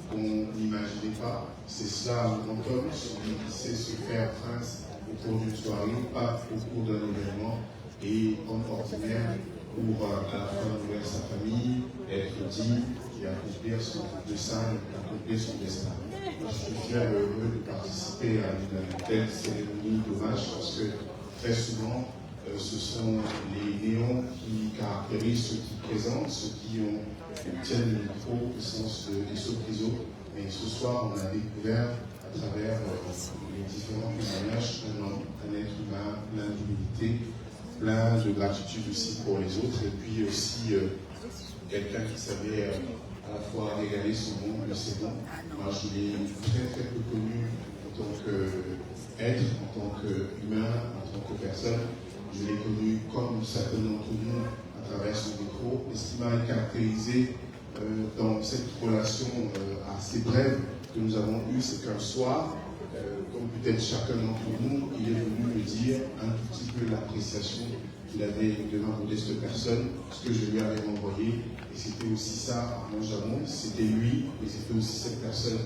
qu'on n'imaginait pas. C'est cela un grand homme, celui qui sait se faire prince au cours d'une soirée, pas au cours d'un événement, et homme ordinaire pour à la fin nourrir sa famille, être digne et accomplir son dessein, accomplir son destin. Je suis fier et heureux de participer à une telle cérémonie d'hommage parce que très souvent, ce sont les néons qui caractérisent ceux qui présentent, ceux qui tiennent le micro au sens de Esso-Priso. Mais ce soir, on a découvert à travers les différents témoignages un être humain plein d'humilité, plein de gratitude aussi pour les autres, et puis aussi quelqu'un qui savait à la fois régaler son monde de ses dons. Moi, je l'ai très très peu connu en tant qu'être, en tant qu'humain, en tant que personne. Je l'ai connu comme certains d'entre nous à travers son micro. Et ce qui m'a caractérisé dans cette relation assez brève que nous avons eue, c'est qu'un soir, comme peut-être chacun d'entre nous, il est venu me dire un tout petit peu l'appréciation qu'il avait de ma modeste personne, ce que je lui avais envoyé. Et c'était aussi ça, Armand Jamon, c'était lui, et c'était aussi cette personne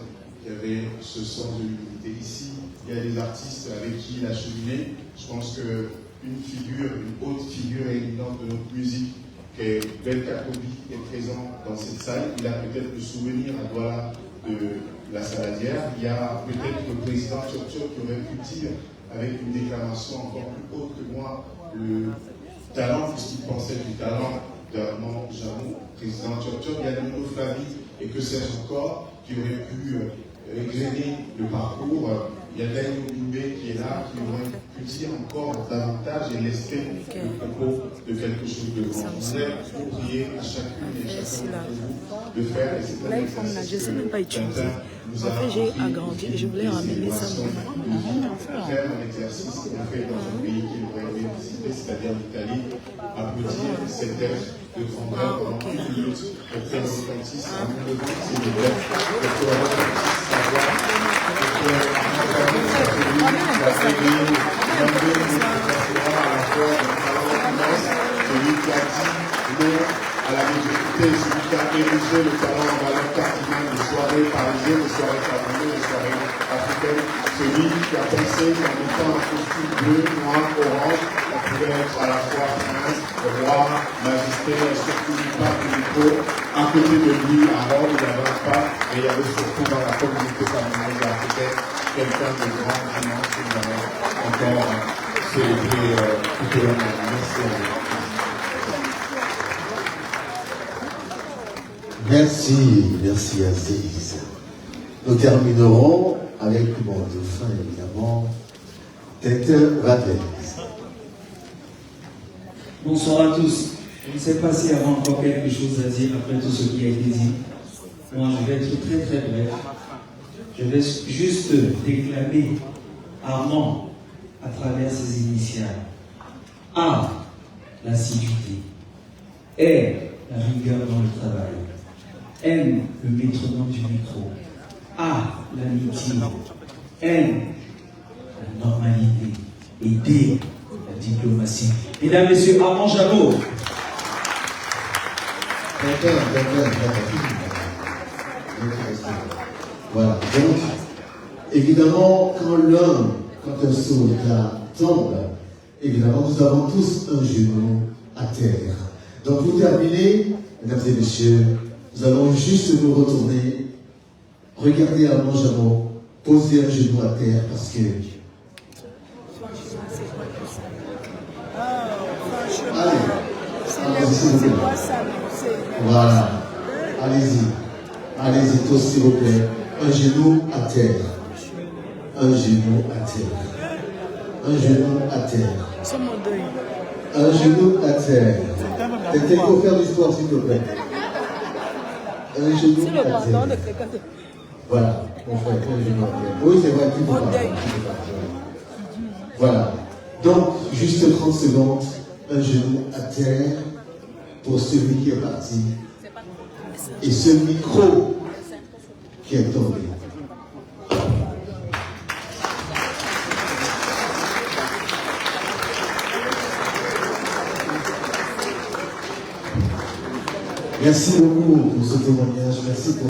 qui avait ce sens de l'humilité. Ici, il y a des artistes avec qui il a cheminé. Je pense qu'une figure, une haute figure éminente de notre musique, qui est Ben Kakobi, est présent dans cette salle. Il a peut-être le souvenir à Douala de la Saladière. Il y a peut-être le président Tchotcho qui aurait pu dire, avec une déclaration encore plus haute que moi, le talent, puisqu'il pensait du talent d'Armand Jamon, président Tchotcho. Il y a Nino Flavie, et que sais-je encore, qui aurait pu égrener le parcours. Il y a Daniel Doumbé qui est là, qui aurait pu dire encore davantage et laisser le propos de quelque chose de grand. Je voudrais vous prier à chacune et chacun d'entre vous de faire, et c'est un exercice je ne sais même pas utiliser. En fait, j'ai agrandi et je voulais ramener ça. Faire un exercice qu'on fait dans un pays qui aurait été visité, c'est-à-dire l'Italie, applaudir cet être de grandeur pendant une minute pour faire retentisse à nous de c'est de l'air, pour que la retentisse savoir, pour que la famille, la réunion, à la fois celui qui a dit non à la médiocrité, celui qui a érigé le talent en valeur cardinale de soirées parisiennes, de soirées camerounaises, de soirées africaines, celui qui a pensé qu'en mettant un costume bleu, noir, orange, on pouvait être à la fois prince, roi, majesté, et surtout pas de micro. À côté de lui, à Rome, il n'y avait pas, et il y avait surtout dans la communauté camerounaise africaine quelqu'un de grand, vraiment, que nous avons encore célébré tout au long de la journée. Merci Aziz. Nous terminerons avec mon dauphin, évidemment, Tête Vadez. Bonsoir à tous. Je ne sais pas s'il y a encore quelque chose à dire après tout ce qui a été dit. Moi, je vais être très très bref. Je vais juste déclamer Armand à travers ses initiales. A, l'assiduité. R, la rigueur dans le travail. M, le métronome du micro. A, l'amitié. N, la normalité. Et D, la diplomatie. Mesdames, Messieurs, Armand Jamon. Voilà. Donc, évidemment, quand un soldat tombe, évidemment, nous avons tous un genou à terre. Donc, pour terminer, mesdames et messieurs, nous allons juste nous retourner, regarder Armand Jamon, poser un genou à terre parce que. Allez, s'il vous plaît. Voilà. Allez-y, tous, s'il vous plaît. Un genou à terre. Un genou à terre. Un genou à terre. Un genou à terre. Il faut faire l'histoire, s'il te plaît. Un genou à terre. Voilà, mon frère, un genou à terre. Oui, c'est vrai, tu peux pas. Voilà. Donc, juste 30 secondes, un genou à terre pour celui qui est parti. Et ce micro qui est tombé. Merci beaucoup pour ce témoignage. Merci pour